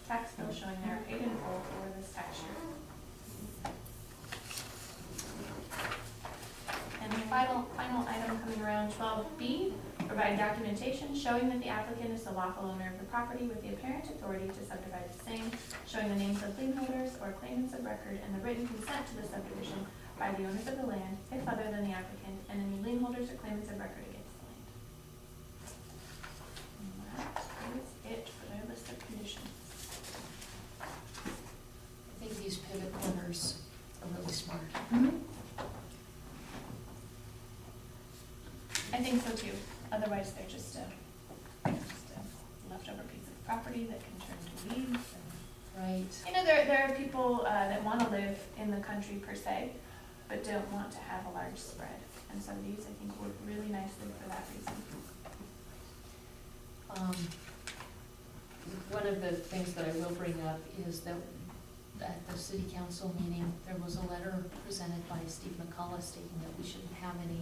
tax bill showing they're paid in full for this tax year. And the final item coming around, 12B, provide documentation showing that the applicant is the lawful owner of the property with the apparent authority to subdivide the same, showing the names of lien holders or claimants of record and the written consent to the subdivision by the owners of the land, if other than the applicant, and any lien holders or claimants of record against the land. And that is it for their list of conditions. I think these pivot corners are really smart. I think so too. Otherwise, they're just a leftover piece of property that can turn to weeds. Right. You know, there are people that want to live in the country per se, but don't want to have a large spread. And so these, I think, work really nicely for that reason. One of the things that I will bring up is that at the city council meeting, there was a letter presented by Steve McCullough stating that we shouldn't have any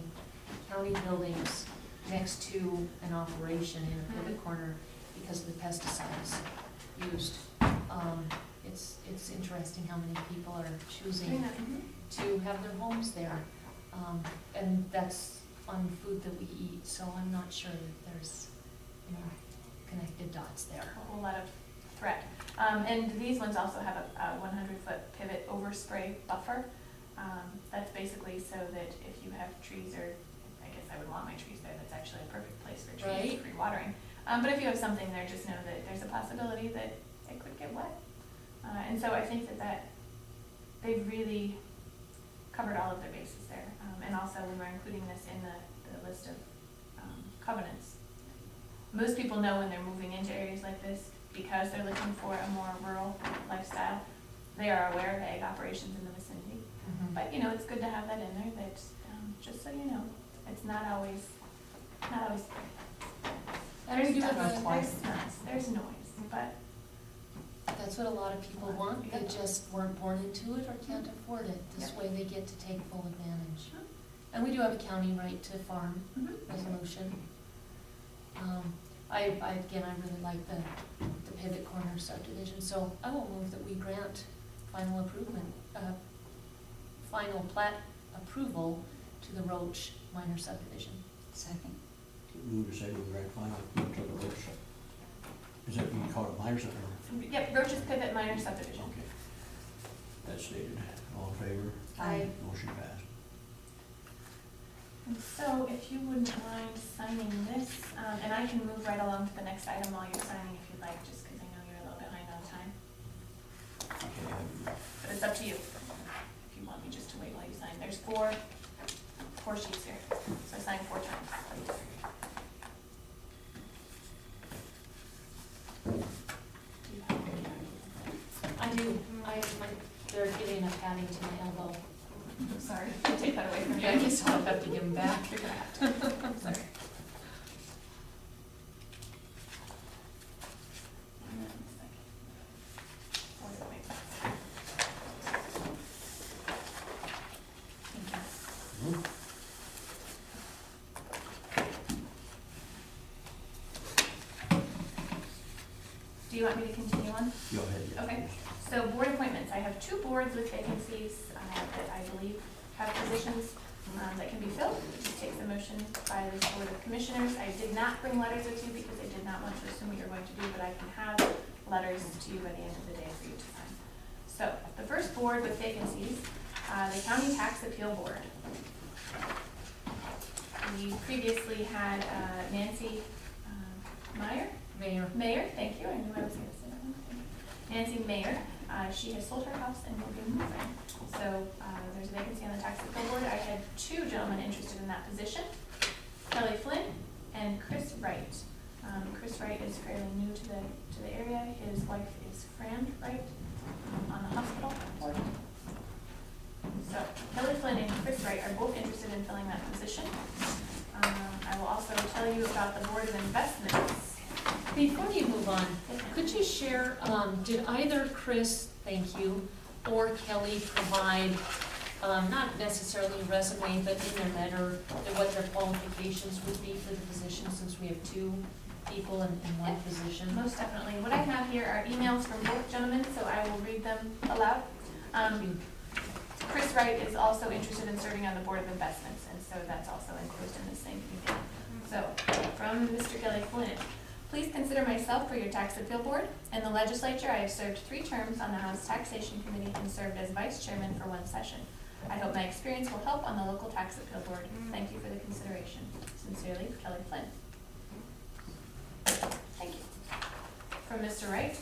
county buildings next to an operation in a pivot corner because of the pesticides used. It's interesting how many people are choosing to have their homes there. And that's on food that we eat, so I'm not sure that there's, connected dots there. A whole lot of threat. And these ones also have a 100-foot pivot overspray buffer. That's basically so that if you have trees, or I guess I would want my trees there, that's actually a perfect place for trees, Right. free watering. But if you have something there, just know that there's a possibility that it could get wet. And so I think that they've really covered all of their bases there. And also we were including this in the list of covenants. Most people know when they're moving into areas like this, because they're looking for a more rural lifestyle, they are aware of egg operations in the vicinity. But, it's good to have that in there, that, just so you know, it's not always And we do have there's noise, but that's what a lot of people want. They just weren't born into it or can't afford it. This Yep. way they get to take full advantage. And we do have a county right to farm resolution. I really like the pivot corner subdivision, so I will move that we grant final plat approval to the Roach minor subdivision. Second. Move to say we grant final approval to the Roach. Is that what you call it, minors or? Yep, Roach's Pivot minor subdivision. Okay. That's stated. All in favor? Aye. Motion passed. And so if you wouldn't mind signing this, and I can move right along to the next item while you're signing if you'd like, just because I know you're a little behind on time. Okay, But it's up to you, if you want me just to wait while you sign. There's four sheets here, so I sign 4 times. I do. They're getting a padding to my elbow. I'm sorry, I'll take that away from you. I guess I'll have to give them back. You're gonna have to. I'm sorry. Do you want me to continue on? go ahead. Okay, so board appointments, I have 2 boards with vacancies that I believe have positions that can be filled. It just takes a motion by the Board of Commissioners. I did not bring letters with you because I did not want to assume what you're going to do, but I can have letters to you by the end of the day for you to sign. So, the first board with vacancies, the County Tax Appeal Board. We previously had Nancy Mayer, thank you, I knew I was going to say that one. Nancy Mayer, she has sold her house and will be moving. So there's a vacancy on the tax appeal board. I had 2 gentlemen interested in that position, Kelly Flynn and Chris Wright. Chris Wright is fairly new to the area. His wife is Fran Wright on the hospital board. So Kelly Flynn and Chris Wright are both interested in filling that position. I will also tell you about the Board of Investments. Before you move on, could you share, did either Chris, thank you, or Kelly provide, not necessarily a resume, but in their letter, what their qualifications would be for the position, since we have 2 people in one position. Most definitely. What I have here are emails from both gentlemen, so I will read them aloud. Chris Wright is also interested in serving on the Board of Investments, and so that's also enclosed in the same email. So, from Mr. Kelly Flynn, please consider myself for your tax appeal board. In the legislature, I have served 3 terms on the House Taxation Committee and served as vice chairman for 1 session. I hope my experience will help on the local tax appeal board. Thank you for the consideration. Sincerely, Kelly Flynn. Thank you. From Mr. Wright,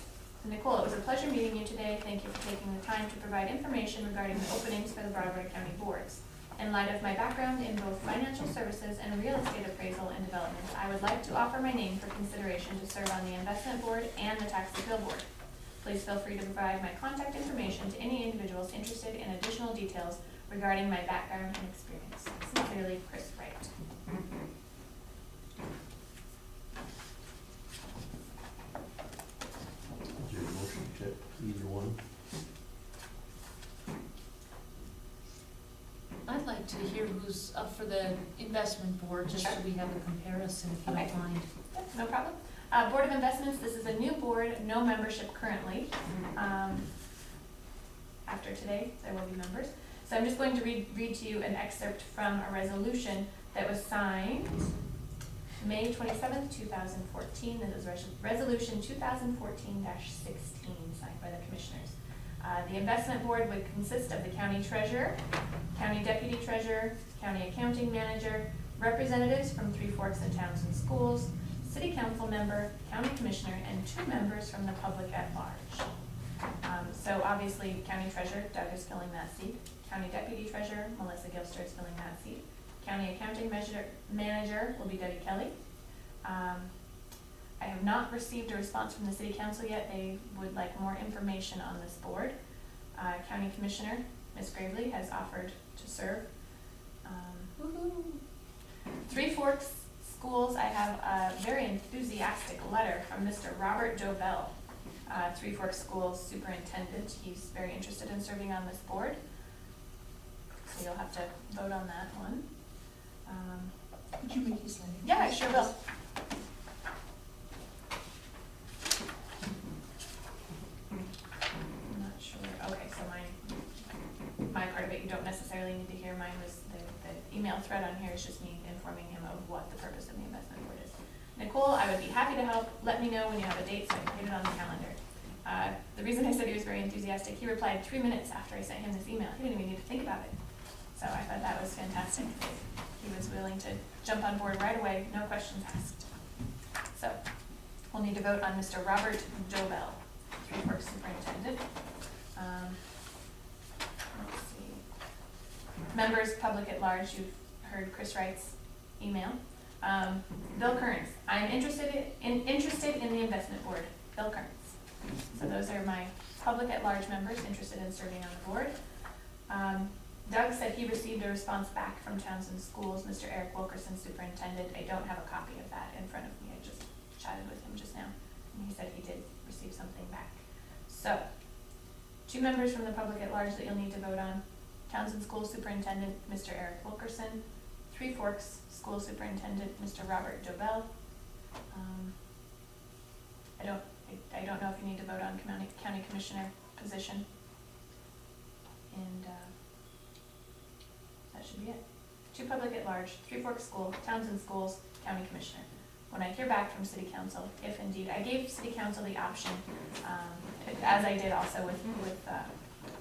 Nicole, it was a pleasure meeting you today. Thank you for taking the time to provide information regarding the openings for the Broward County boards. In light of my background in both financial services and real estate appraisal and development, I would like to offer my name for consideration to serve on the investment board and the tax appeal board. Please feel free to provide my contact information to any individuals interested in additional details regarding my background and experience. Sincerely, Chris Wright. Is there a motion to accept either one? I'd like to hear who's up for the investment board, just so we have a comparison, if you don't Okay. mind. Yep, no problem. Board of Investments, this is a new board, no membership currently. After today, there will be members. So I'm just going to read to you an excerpt from a resolution that was signed May 27th, 2014. This was Resolution 2014-16, signed by the commissioners. The investment board would consist of the county treasurer, county deputy treasurer, county accounting manager, representatives from Three Forks and Townsend schools, city council member, county commissioner, and 2 members from the public at large. So obviously, county treasurer, Doug is filling that seat. County deputy treasurer, Melissa Gilster is filling that seat. County accounting manager will be Debbie Kelly. I have not received a response from the city council yet. They would like more information on this board. County commissioner, Ms. Gravely, has offered to serve. Three Forks Schools, I have a very enthusiastic letter from Mr. Robert Dobell, Three Forks Schools superintendent. He's very interested in serving on this board. So you'll have to vote on that one. Would you read his letter? Yeah, I sure will. I'm not sure. Okay, so my part of it, you don't necessarily need to hear. Mine was the email thread on here is just me informing him of what the purpose of the investment board is. Nicole, I would be happy to help. Let me know when you have a date so I can put it on the calendar. The reason I said he was very enthusiastic, he replied 3 minutes after I sent him this email. He didn't even need to think about it. So I thought that was fantastic. He was willing to jump on board right away, no questions asked. So we'll need to vote on Mr. Robert Dobell, Three Forks superintendent. Let's see. Members, public at large, you've heard Chris Wright's email. Bill Kearns, I'm interested in the investment board. Bill Kearns. So those are my public at large members interested in serving on the board. Doug said he received a response back from Townsend Schools, Mr. Eric Wilkerson, superintendent. I don't have a copy of that in front of me. I just chatted with him just now, and he said he did receive something back. So, 2 members from the public at large that you'll need to vote on. Townsend Schools superintendent, Mr. Eric Wilkerson. Three Forks School superintendent, Mr. Robert Dobell. I don't know if you need to vote on county commissioner position. And that should be it. 2 public at large, Three Forks School, Townsend Schools, county commissioner. When I hear back from city council, if indeed, I gave city council the option, as I did also with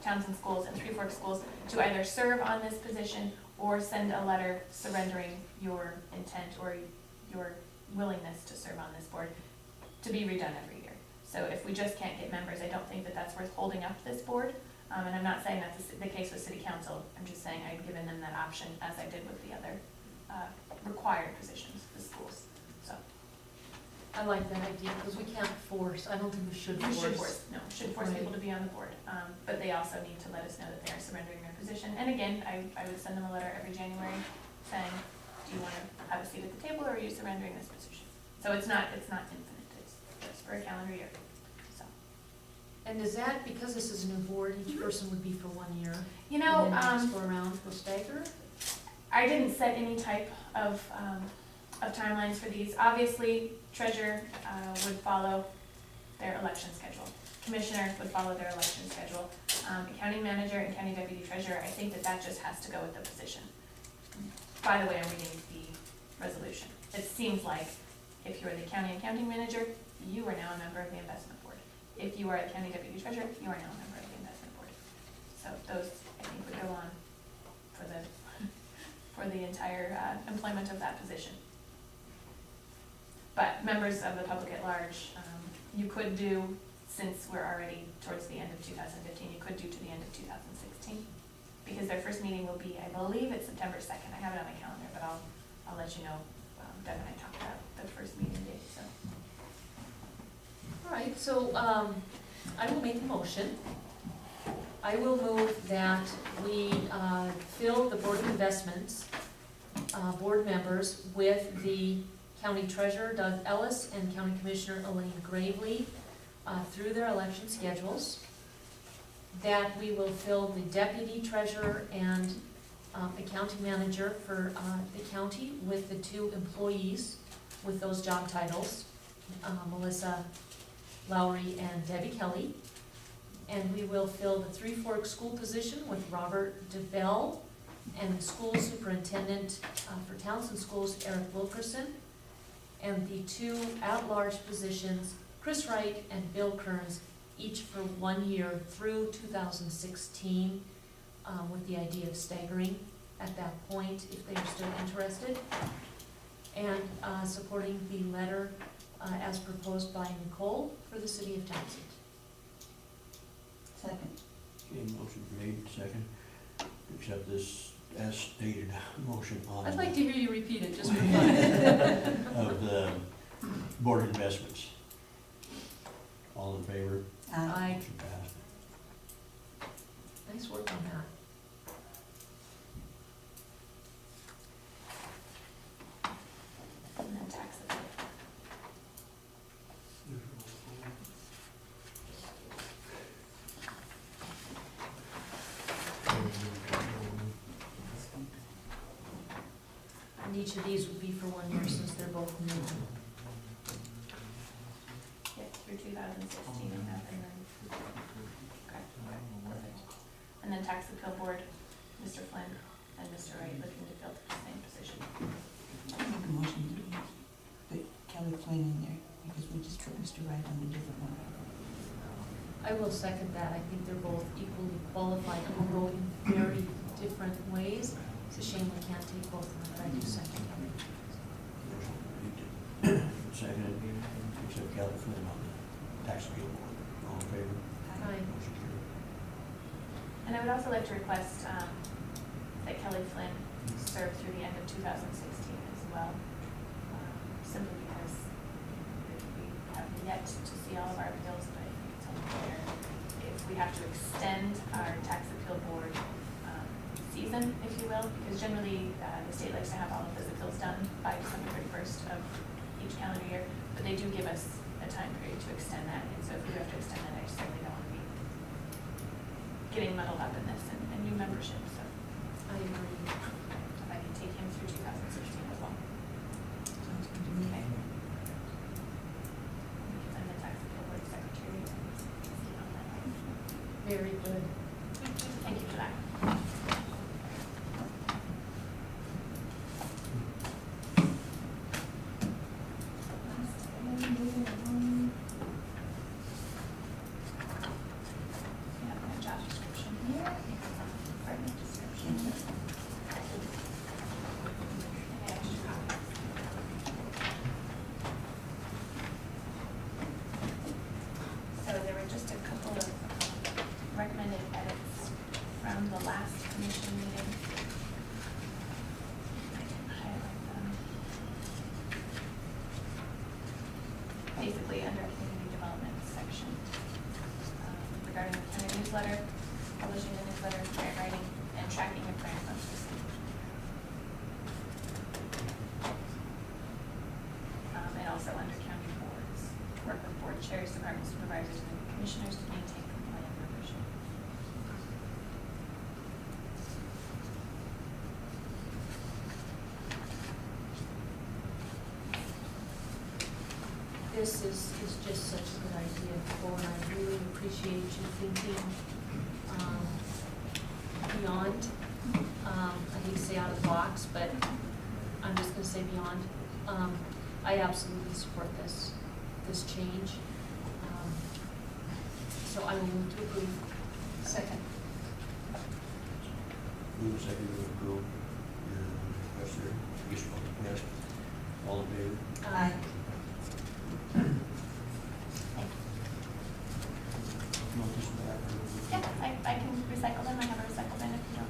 Townsend Schools and Three Forks Schools, to either serve on this position or send a letter surrendering your intent or your willingness to serve on this board to be redone every year. So if we just can't get members, I don't think that that's worth holding up this board. And I'm not saying that's the case with city council. I'm just saying I've given them that option as I did with the other required positions, the schools. So I like that idea, because we can't force, I don't think we should we force. should force, no, should force Right. people to be on the board. But they also need to let us know that they are surrendering their position. And again, I would send them a letter every January saying, do you want to have a seat at the table or are you surrendering this position? So it's not infinite, it's just for a calendar year. So, And is that, because this is a new board, each person would be for 1 year? you know, And then next go around, go stagger? I didn't set any type of of timelines for these. Obviously, treasurer would follow their election schedule. Commissioner would follow their election schedule. County manager and county deputy treasurer, I think that just has to go with the position. By the way, I'm reading the resolution. It seems like if you are the county accounting manager, you are now a member of the investment board. If you are the county deputy treasurer, you are now a member of the investment board. So those, I think, would go on for the, for the entire employment of that position. But members of the public at large, you could do, since we're already towards the end of 2015, you could do to the end of 2016. Because their first meeting will be, I believe it's September 2nd. I have it on my calendar, but I'll let you know. Deb and I talked about the first meeting date, so. All right, so I will make a motion. I will move that we fill the Board of Investments board members with the County Treasurer Doug Ellis and County Commissioner Elaine Gravely through their election schedules. That we will fill the Deputy Treasurer and Accounting Manager for the county with the 2 employees with those job titles, Melissa Lowry and Debbie Kelly. And we will fill the Three Forks school position with Robert DeBell and the school superintendent for Townsend Schools, Eric Wilkerson. And the 2 at-large positions, Chris Wright and Bill Kearns, each for 1 year through 2016, with the idea of staggering at that point if they are still interested. And supporting the letter as proposed by Nicole for the city of Townsend. Second. Okay, motion made, second, to accept this as stated motion on. I'd like to hear you repeat it, just for fun. Of the Board of Investments. All in favor? Aye. Motion passed. Nice work on that. And then tax appeal. And each of these would be for 1 year since they're both new. Yeah, through 2016 and that, and then, okay, perfect. And then tax appeal board, Mr. Flynn and Mr. Wright looking to fill the same position. I make a motion to put Kelly Flynn in there, because we just put Mr. Wright on a different one. I will second that. I think they're both equally qualified and will go in very different ways. It's a shame we can't take both of them, but I do second them. Motion made, seconded, to accept Kelly Flynn on the tax appeal board. All in favor? Aye. Motion carried. And I would also like to request that Kelly Flynn serve through the end of 2016 as well, simply because we have yet to see all of our bills, but I think it's only fair if we have to extend our tax appeal board season, if you will, because generally the state likes to have all of those appeals done by December 31st of each calendar year, but they do give us a time period to extend that, and so if we have to extend that, I certainly don't want to be getting muddled up in this and new membership, so I agree. if I can take him through 2016 as well. Sounds good to me. Okay. And the tax appeal board secretary, on that. Very good. Thank you for that. We have a job description here, department description. And extra copies. So there were just a couple of recommended edits from the last commission meeting. I can highlight them. Basically, under community development section, regarding the county newsletter, publishing the newsletter, grant writing, and tracking of grant funds received. And also under county boards, work with board chairs, department supervisors, and commissioners to maintain compliant membership. this is just such a good idea, Nicole, and I really appreciate you thinking beyond, I hate to say out of the box, but I'm just gonna say beyond. I absolutely support this change. So I will move to approve. Second. Move a second to approve your request there, additional request. All in favor? Aye. You want this back? Yeah, I can recycle them, I have a recycle bin if you don't.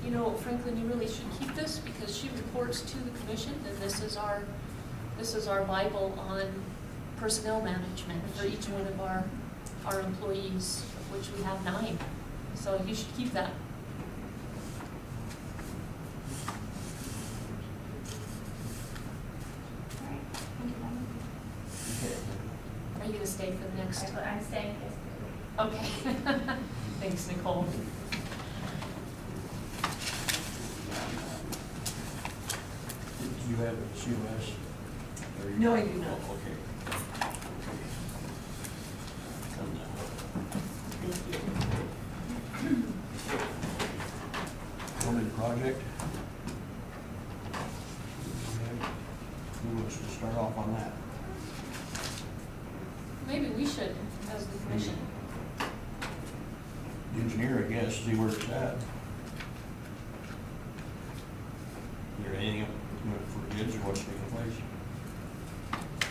You know, Franklin, you really should keep this because she reports to the commission, and this is our Bible on personnel management for each one of our employees, of which we have 9. So you should keep that. All right, thank you, Mom. Okay. Are you gonna stay for the next? But I'm staying here. Okay. Thanks, Nicole. Do you have a COS? Or you- No, I do not. Oh, okay. Come down. Common project? Who wants to start off on that? Maybe we should, as the commission. The engineer, I guess, see where it's at. Is there anything for kids or what's taking place?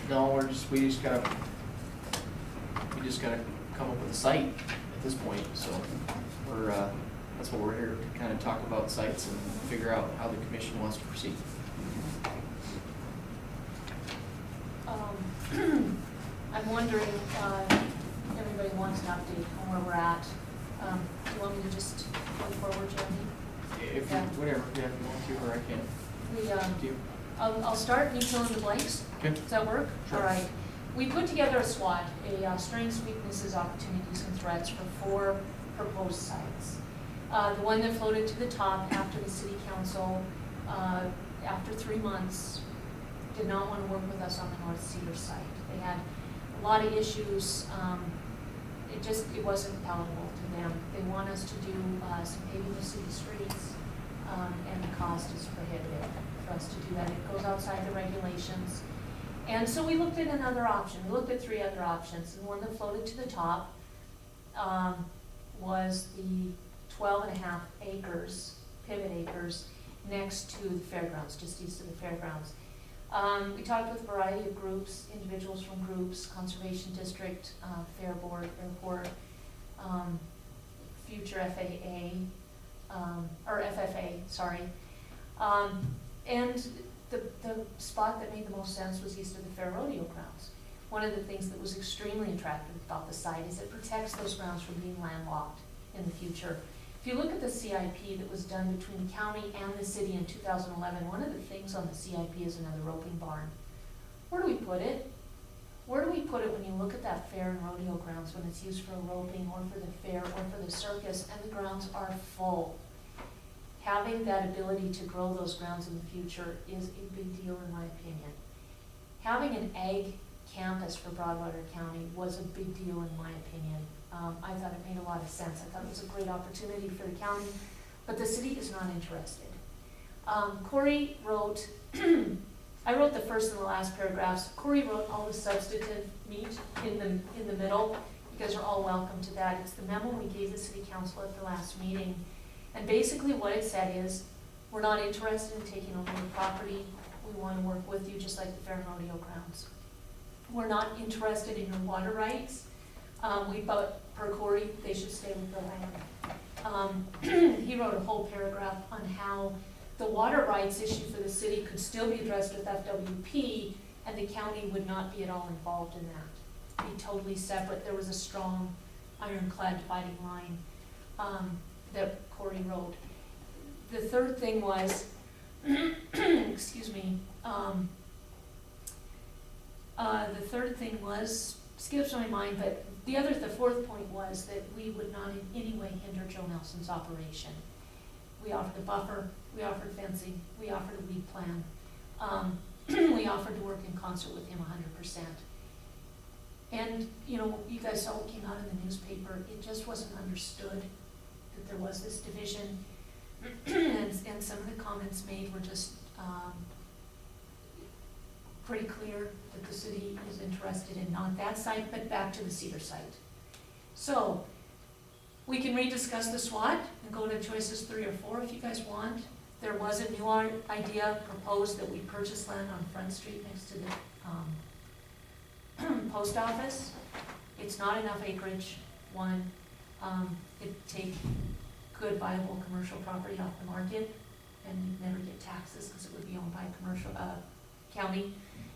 No, we just gotta come up with a site at this point, so that's what we're here to kind of talk about sites and figure out how the commission wants to proceed. I'm wondering, everybody wants an update on where we're at. Do you want me to just go forward, Jeremy? If you, Yeah. whatever, yeah, if you want to, or I can. We, Do you? I'll start and you fill in the blanks. Okay. Does that work? Sure. All right. We put together a SWOT, strengths, weaknesses, opportunities, and threats for 4 proposed sites. The one that floated to the top after the city council, after 3 months, did not want to work with us on the North Cedar site. They had a lot of issues. It wasn't palatable to them. They want us to do some paving of city streets, and the cost is prohibitive for us to do that. It goes outside the regulations. And so we looked at another option. We looked at 3 other options. And the one that floated to the top was the 12.5 acres, pivot acres, next to the fairgrounds, just east of the fairgrounds. We talked with a variety of groups, individuals from groups, Conservation District, Fair Board, Airport, Future FAA, or FFA, sorry. And the spot that made the most sense was east of the Fair Rodeo grounds. One of the things that was extremely attractive about the site is it protects those grounds from being landlocked in the future. If you look at the CIP that was done between the county and the city in 2011, one of the things on the CIP is another roping barn. Where do we put it? Where do we put it when you look at that fair and rodeo grounds when it's used for roping or for the fair or for the circus and the grounds are full? Having that ability to grow those grounds in the future is a big deal in my opinion. Having an ag campus for Broadwater County was a big deal in my opinion. I thought it made a lot of sense. I thought it was a great opportunity for the county, but the city is not interested. Corey wrote, I wrote the first and the last paragraphs. Corey wrote all the substantive meat in the middle. You guys are all welcome to that. It's the memo we gave the city council at the last meeting. And basically what it said is, we're not interested in taking over the property. We want to work with you just like the Fair and Rodeo grounds. We're not interested in your water rights. Per Corey, they should stay with the land. He wrote a whole paragraph on how the water rights issue for the city could still be addressed with FWP, and the county would not be at all involved in that. Be totally separate. There was a strong ironclad dividing line that Corey wrote. The third thing was, excuse me, the third thing was, skips my mind, but the fourth point was that we would not in any way hinder Joe Nelson's operation. We offered a buffer, we offered fencing, we offered a weed plan. we offered to work in concert with him 100%. And, you know, you guys saw what came out in the newspaper, it just wasn't understood that there was this division. And some of the comments made were just, pretty clear that the city is interested in not that site, but back to the Cedar site. So, we can rediscuss the SWOT and go to choices 3 or 4 if you guys want. There was a new idea proposed that we purchase land on Front Street next to the post office. It's not enough acreage, one. It'd take good viable commercial property off the market, and you'd never get taxes because it would be owned by commercial, county,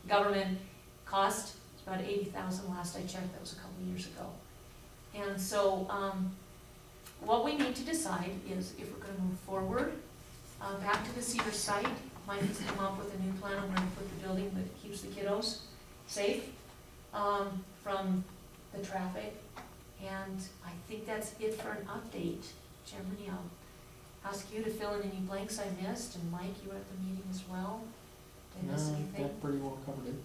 government. Cost, it's about $80,000 last I checked, that was a couple of years ago. And so, what we need to decide is if we're gonna move forward, back to the Cedar site. Mike has come up with a new plan on where to put the building that keeps the kiddos safe, from the traffic. And I think that's it for an update. Jeremy, I'll ask you to fill in any blanks I missed, and Mike, you were at the meeting as well. Did I miss anything? That pretty well covered it.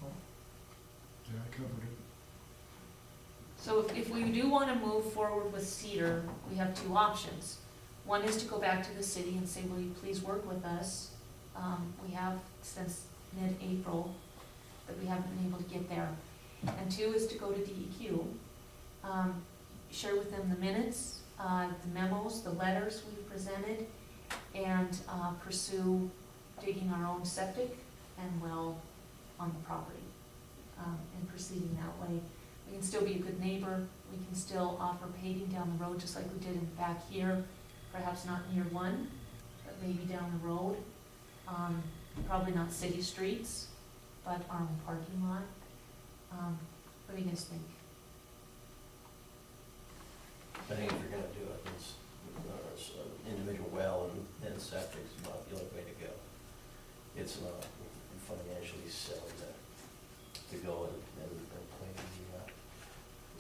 Yeah, I covered it. So if we do want to move forward with Cedar, we have 2 options. One is to go back to the city and say, will you please work with us? We have since mid-April, but we haven't been able to get there. And 2 is to go to DEQ, share with them the minutes, the memos, the letters we've presented, and pursue digging our own septic and well on the property, and proceeding that way. We can still be a good neighbor, we can still offer paving down the road just like we did in back here, perhaps not in year 1, but maybe down the road. Probably not city streets, but our own parking lot. What do you guys think? I think if you're gonna do it, it's an individual well and then septic is not the only way to go. It's not financially selling to go and pay the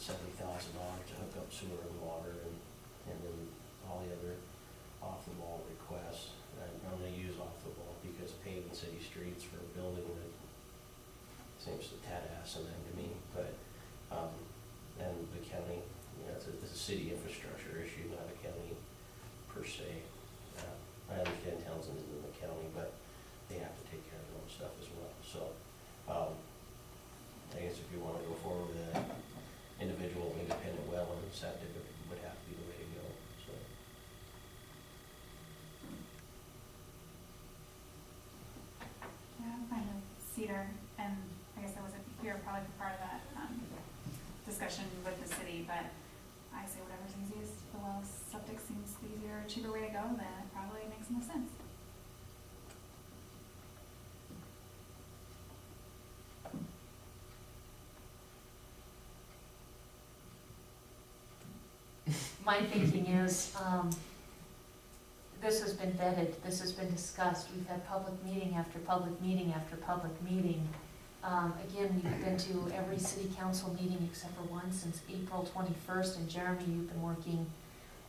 $70,000 to hook up sewer and water and then all the other off-the-wall requests. And I'm gonna use off-the-wall because paving city streets for a building that seems to tad-ass and then to me, but, and the county, you know, it's a city infrastructure issue, not a county per se. I understand Townsend is in the county, but they have to take care of their own stuff as well, so, I guess if you wanna go forward with an individual independent well and septic would have to be the way to go, so. Yeah, I'm fine with Cedar, and I guess I wasn't here probably for part of that, discussion with the city, but I say whatever's easiest. The well septic seems the easier, cheaper way to go, then it probably makes the most sense. My thinking is, this has been vetted, this has been discussed, we've had public meeting after public meeting after public meeting. Again, we've been to every city council meeting except for one since April 21st, and Jeremy, you've been working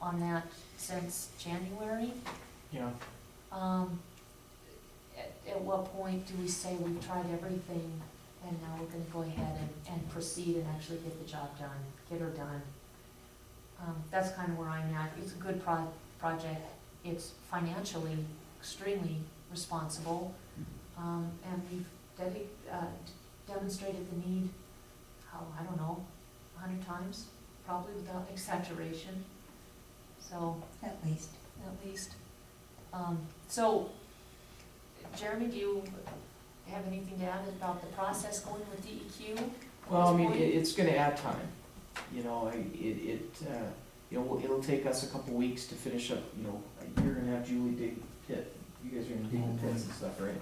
on that since January. Yeah. At what point do we say we've tried everything and now we're gonna go ahead and proceed and actually get the job done, get her done? That's kind of where I'm at. It's a good project. It's financially extremely responsible. And we've demonstrated the need, I don't know, 100 times, probably without exaggeration. So, At least. at least. So, Jeremy, do you have anything to add about the process going with DEQ? Well, I mean, Point? it's gonna add time, you know, you know, it'll take us a couple weeks to finish up, you know, you're gonna have Julie dig pit, you guys are gonna dig the pits and stuff, right?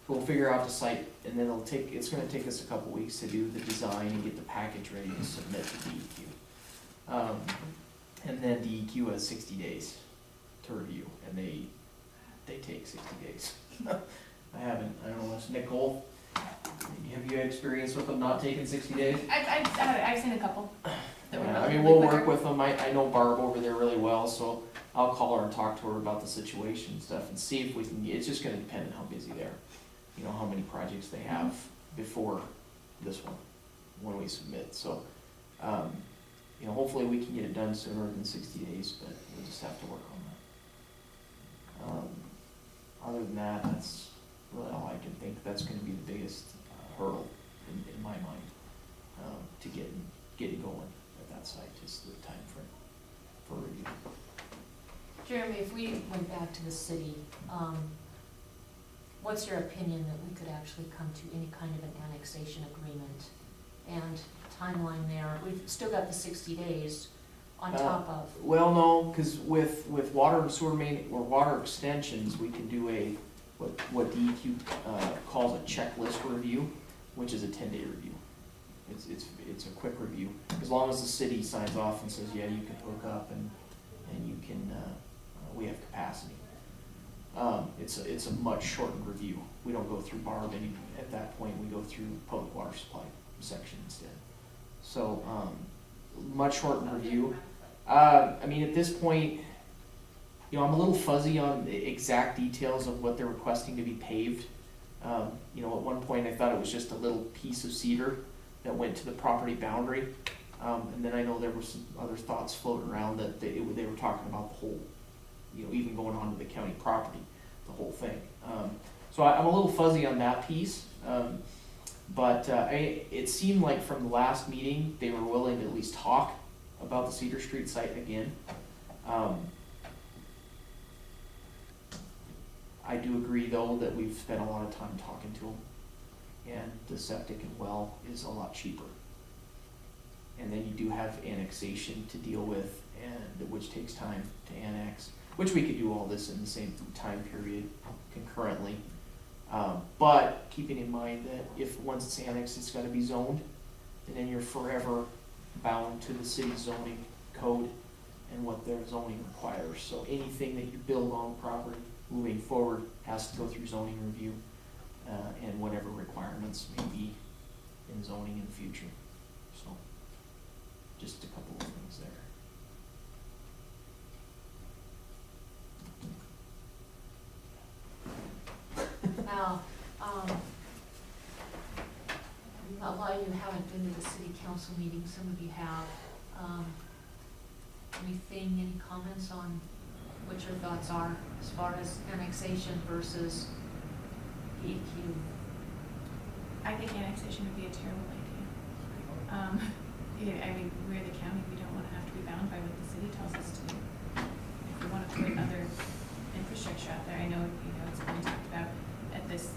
So we'll figure out the site, and then it's gonna take us a couple weeks to do the design and get the package ready to submit to DEQ. And then DEQ has 60 days to review, and they take 60 days. I don't know, Nicole, have you had experience with them not taking 60 days? I've seen a couple that were Yeah, I mean, relatively we'll quicker. work with them, I know Barb over there really well, so I'll call her and talk to her about the situation and stuff and see if we can, it's just gonna depend on how busy they are. you know, how many projects they have before this one, when we submit, so, you know, hopefully we can get it done sooner than 60 days, but we'll just have to work on that. Other than that, that's really all I can think, that's gonna be the biggest hurdle in my mind, to get it going at that site, is the time frame for review. Jeremy, if we went back to the city, what's your opinion that we could actually come to any kind of an annexation agreement and timeline there? We've still got the 60 days on top of. Well, no, cause with water and sewer main, or water extensions, we can do what DEQ, calls a checklist review, which is a 10-day review. It's a quick review, as long as the city signs off and says, yeah, you can hook up and you can, we have capacity. It's a much shortened review. We don't go through Barb at that point, we go through public water supply section instead. So, much shortened review. I mean, at this point, you know, I'm a little fuzzy on the exact details of what they're requesting to be paved. You know, at one point I thought it was just a little piece of cedar that went to the property boundary. And then I know there were some other thoughts floating around that they were talking about the whole, you know, even going onto the county property, the whole thing. So I'm a little fuzzy on that piece. But it seemed like from the last meeting, they were willing to at least talk about the Cedar Street site again. I do agree though that we've spent a lot of time talking to them, and the septic and well is a lot cheaper. And then you do have annexation to deal with, and which takes time to annex, which we could do all this in the same time period concurrently. But keeping in mind that if once it's annexed, it's gotta be zoned, and then you're forever bound to the city zoning code and what their zoning requires. So anything that you build on property moving forward has to go through zoning review, and whatever requirements may be in zoning in the future. So, just a couple of things there. Now, a lot of you haven't been to the city council meeting, some of you have. Any comments on what your thoughts are as far as annexation versus DEQ? I think annexation would be a terrible idea. Yeah, I mean, we're the county, we don't wanna have to be bound by what the city tells us to do. If we wanna put other infrastructure out there, I know, you know, it's been talked about at this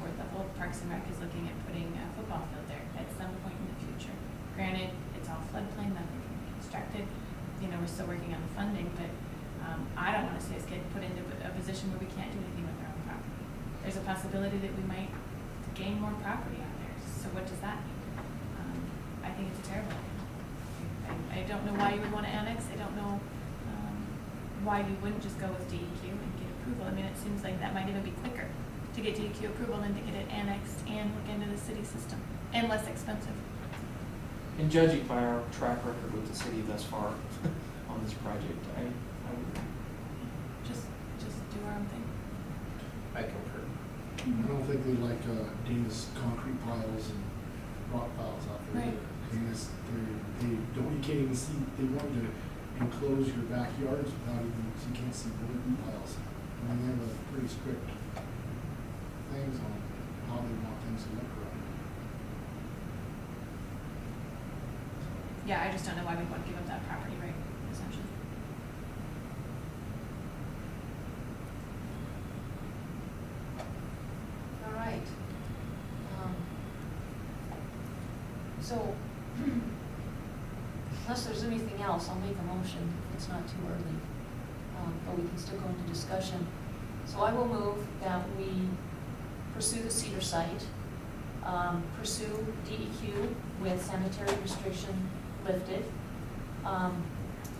board level, Parks and Rec is looking at putting a football field there at some point in the future. Granted, it's all floodplain, nothing can be constructed, you know, we're still working on the funding, but I don't wanna see us get put into a position where we can't do anything with our own property. There's a possibility that we might gain more property out there, so what does that mean? I think it's a terrible idea. I don't know why you would wanna annex, I don't know why you wouldn't just go with DEQ and get approval. I mean, it seems like that might even be quicker to get DEQ approval than to get it annexed and look into the city system, and less expensive. And judging by our track record with the city thus far on this project, I would agree. Just do our own thing. I concur. I don't think they like Dana's concrete piles and rock piles out there. Right. They don't, you can't even see, they want you to enclose your backyards without even, so you can't see wood piles. I mean, they have a pretty strict things on how they want things to look around. Yeah, I just don't know why we want to give up that property right, essentially. All right. So, unless there's anything else, I'll make a motion. It's not too early, but we can still go into discussion. So I will move that we pursue the Cedar site, pursue DEQ with sanitary restriction lifted,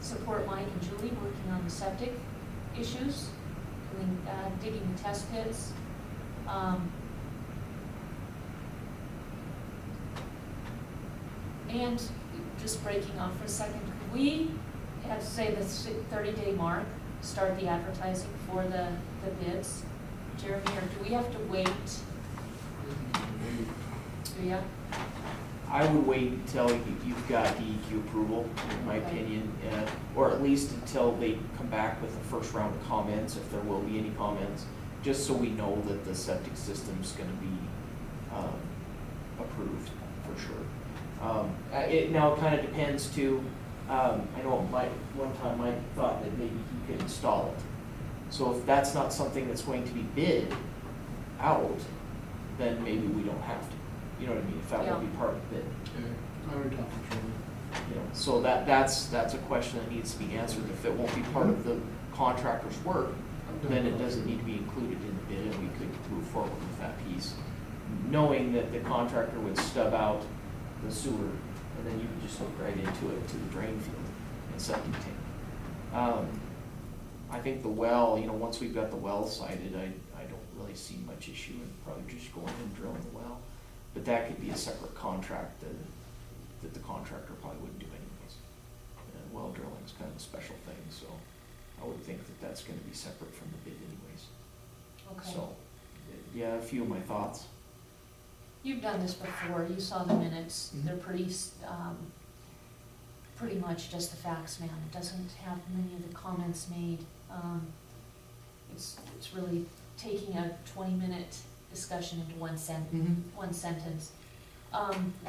support Mike and Julie working on the septic issues, digging the test pits, and just breaking off for a second, we have to say the 30-day mark, start the advertising for the bids, Jeremy, or do we have to wait you? I would wait until you've got DEQ approval, in my Okay. opinion, or at least until they come back with the first round of comments, if there will be any comments, just so we know that the septic system's gonna be, approved, for sure. It now kind of depends too, I know one time Mike thought that maybe he could install it. So if that's not something that's going to be bid out, then maybe we don't have to. You know what I mean? If that would be part of the bid. Okay, I already talked to Charlie. You know, so that's a question that needs to be answered. If it won't be part of the contractor's work, then it doesn't need to be included in the bid, and we could move forward with that piece. Knowing that the contractor would stub out the sewer, and then you could just hook right into it, to the drain field and septic tank. I think the well, you know, once we've got the well sited, I don't really see much issue in probably just going and drilling the well. But that could be a separate contract that the contractor probably wouldn't do anyways. Well drilling is kind of a special thing, so I would think that that's gonna be separate from the bid anyways. Okay. So, yeah, a few of my thoughts. You've done this before, you saw the minutes, Mhm. they're pretty much just the facts, man. It doesn't have many of the comments made. It's really taking a 20-minute discussion into one sentence.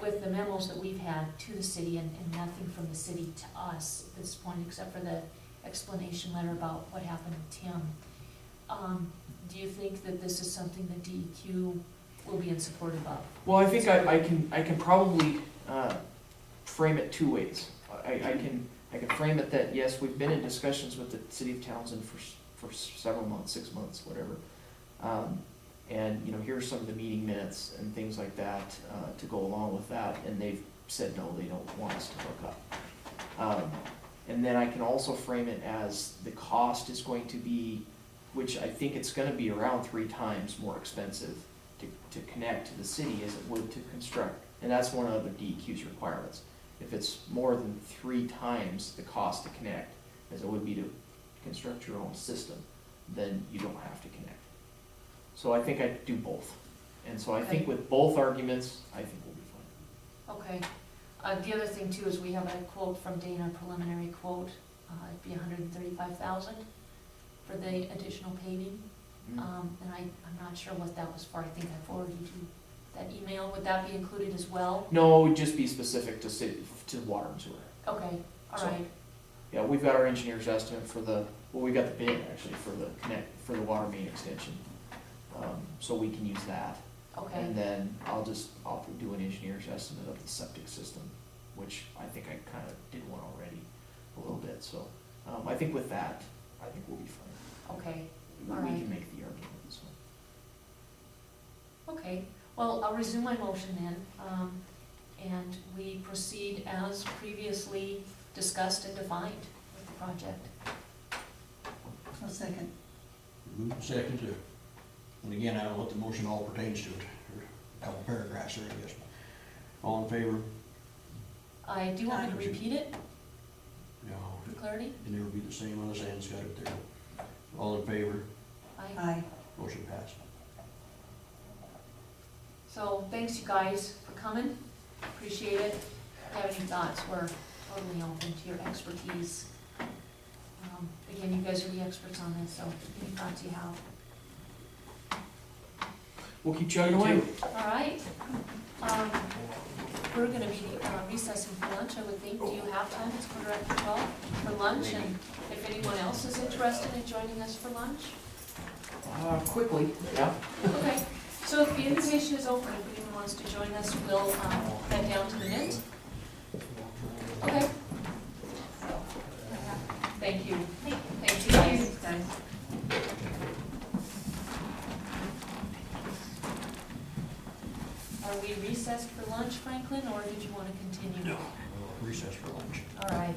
With the memos that we've had to the city and nothing from the city to us at this point, except for the explanation letter about what happened with Tim, do you think that this is something that DEQ will be in support of? Well, I think I can probably frame it two ways. I can frame it that, yes, we've been in discussions with the city of Townsend for several months, 6 months, whatever. And, you know, here's some of the meeting minutes and things like that to go along with that, and they've said no, they don't want us to hook up. And then I can also frame it as the cost is going to be, which I think it's gonna be around 3 times more expensive to connect to the city as it would to construct. And that's one of the DEQ's requirements. If it's more than 3 times the cost to connect as it would be to construct your own system, then you don't have to connect. So I think I'd do both. And so I think Okay. with both arguments, I think we'll be fine. Okay. The other thing too is we have a quote from Dana, preliminary quote, it'd be $135,000 for the additional paving. And I'm not sure what that was for. I think I forwarded you that email. Would that be included as well? No, it would just be specific to city, to water and sewer. Okay, all So- right. Yeah, we've got our engineer's estimate for we got the bid actually for the water main extension. So we can use that. Okay, And then I'll do an engineer's estimate of the septic system, which I think I kind of did one already a little bit, so, I think with that, I think we'll be fine. okay, We all right. can make the argument, so. Okay, well, I'll resume my motion then, and we proceed as previously discussed and defined with the project. I'll second. Moved and seconded. And again, I don't know what the motion all pertains to, or a couple paragraphs there, I guess. All in favor? I do want me to repeat it No, for clarity? it'd never be the same on the sand's got it there. All in favor? Aye. Motion passed. So, thanks you guys for coming, appreciate it. If you have any thoughts, we're totally open to your expertise. Again, you guys are the experts on this, so any thoughts you have. We'll keep chugging away. All right. We're gonna be recessing for lunch, I would think. Do you have time? It's 12:12 for lunch, and if anyone else is interested in joining us for lunch? Quickly, yeah. Okay, so if the invitation is open, if anyone wants to join us, we'll head down to the Mint. Okay. Thank you. Thank you guys. Are we recessed for lunch, Franklin, or did you want to continue? No. Recess for lunch. All right.